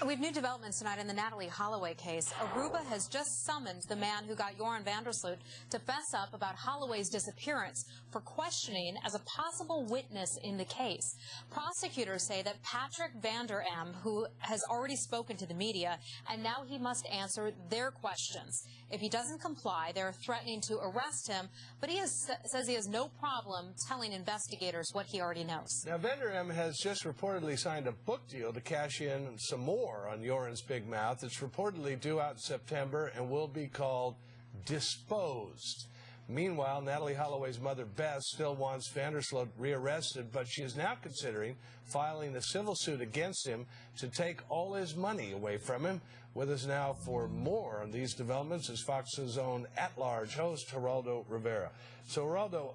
We have new developments tonight in the Natalie Holloway case. Aruba has just summoned the man who got Joran van der Sloot to fess up about Holloway's disappearance for questioning as a possible witness in the case. Prosecutors say that Patrick van der M, who has already spoken to the media, and now he must answer their questions. If he doesn't comply, they're threatening to arrest him, but says he has no problem telling investigators what he already knows. Now, van der M has just reportedly signed a book deal to cash in some more on Joran's big mouth. It's reportedly due out in September and will be called Disposed. Meanwhile, Natalie Holloway's mother, Beth, still wants van der Sloot rearrested, but she is now considering filing a civil suit against him to take all his money away from him. With us now for more on these developments is Fox's own at-large host, Geraldo Rivera. So, Geraldo,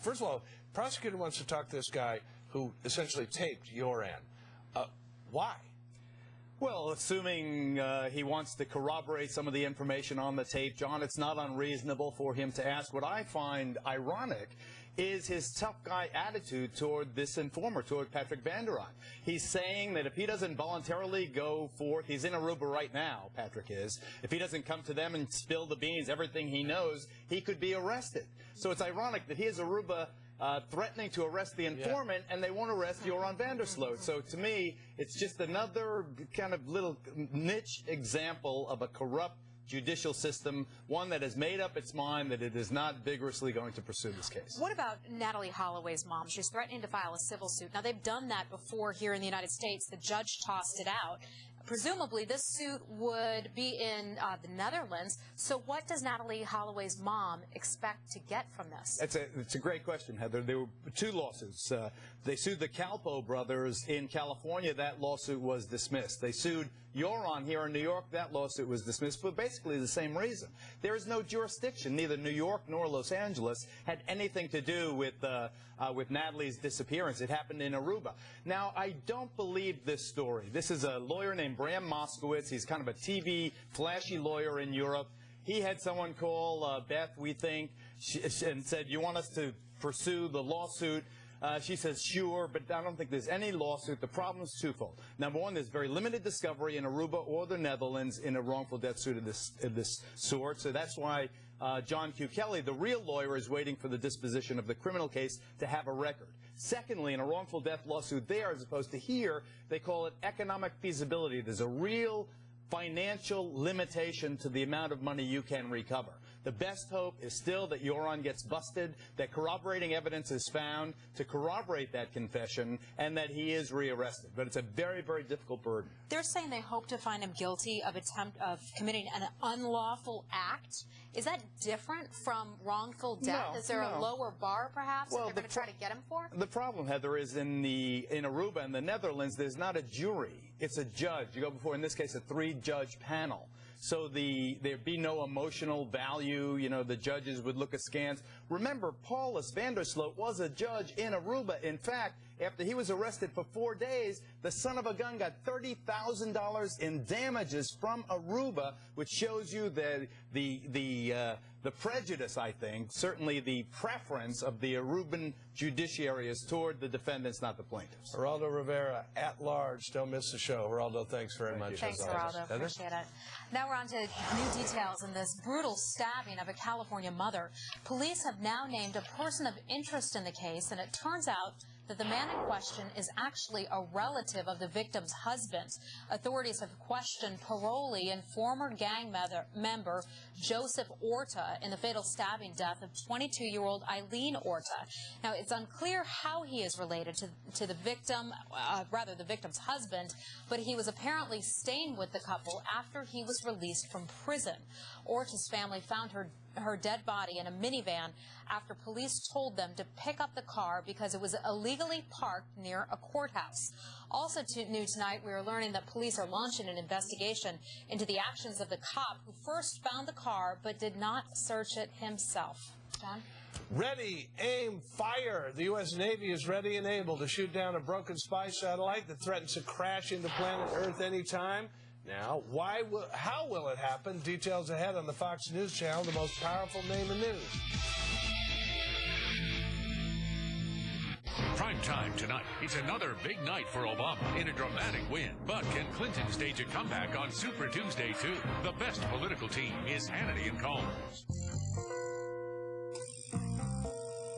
first of all, prosecutor wants to talk to this guy who essentially taped Joran. Why? Well, assuming he wants to corroborate some of the information on the tape, John, it's not unreasonable for him to ask. What I find ironic is his tough guy attitude toward this informer, toward Patrick van der M. He's saying that if he doesn't voluntarily go forth, he's in Aruba right now, Patrick is, if he doesn't come to them and spill the beans, everything he knows, he could be arrested. So it's ironic that he is Aruba threatening to arrest the informant, and they won't arrest Joran van der Sloot. So to me, it's just another kind of little niche example of a corrupt judicial system, one that has made up its mind that it is not vigorously going to pursue this case. What about Natalie Holloway's mom? She's threatening to file a civil suit. Now, they've done that before here in the United States. The judge tossed it out. Presumably, this suit would be in the Netherlands. So what does Natalie Holloway's mom expect to get from this? It's a great question, Heather. There were two lawsuits. They sued the Calpo brothers in California. That lawsuit was dismissed. They sued Joran here in New York. That lawsuit was dismissed for basically the same reason. There is no jurisdiction. Neither New York nor Los Angeles had anything to do with Natalie's disappearance. It happened in Aruba. Now, I don't believe this story. This is a lawyer named Bram Moskowitz. He's kind of a TV flashy lawyer in Europe. He had someone call Beth, we think, and said, "You want us to pursue the lawsuit?" She says, "Sure," but I don't think there's any lawsuit. The problem is twofold. Number one, there's very limited discovery in Aruba or the Netherlands in a wrongful death suit of this sort. So that's why John Q. Kelly, the real lawyer, is waiting for the disposition of the criminal case to have a record. Secondly, in a wrongful death lawsuit there, as opposed to here, they call it economic feasibility. There's a real financial limitation to the amount of money you can recover. The best hope is still that Joran gets busted, that corroborating evidence is found to corroborate that confession, and that he is rearrested. But it's a very, very difficult burden. They're saying they hope to find him guilty of committing an unlawful act. Is that different from wrongful death? No, is there a lower bar, perhaps, that they're going to try to get him for? The problem, Heather, is in Aruba and the Netherlands, there's not a jury. It's a judge. You go before, in this case, a three-judge panel. So there'd be no emotional value. You know, the judges would look askance. Remember, Paulus van der Sloot was a judge in Aruba. In fact, after he was arrested for 4 days, the son of a gun got $30,000 in damages from Aruba, which shows you the prejudice, I think, certainly the preference of the Aruban judiciary is toward the defendants, not the plaintiffs. Geraldo Rivera, at large. Don't miss the show. Geraldo, thanks very much. Thanks, Geraldo. Appreciate it. Now we're on to new details in this brutal stabbing of a California mother. Police have now named a person of interest in the case, and it turns out that the man in question is actually a relative of the victim's husband. Authorities have questioned parolee and former gang member Joseph Orta in the fatal stabbing death of 22-year-old Eileen Orta. Now, it's unclear how he is related to the victim, the victim's husband, but he was apparently staying with the couple after he was released from prison. Orta's family found her dead body in a minivan after police told them to pick up the car because it was illegally parked near a courthouse. Also new tonight, we are learning that police are launching an investigation into the actions of the cop who first found the car but did not search it himself. John? Ready, aim, fire. The U.S. Navy is ready and able to shoot down a broken spy satellite that threatens to crash into planet Earth anytime. Now, how will it happen? Details ahead on the Fox News Channel, the most powerful name in news. Prime time tonight. It's another big night for Obama in a dramatic win. But can Clinton stage a comeback on Super Tuesday, too? The best political team is Hannity and Combs.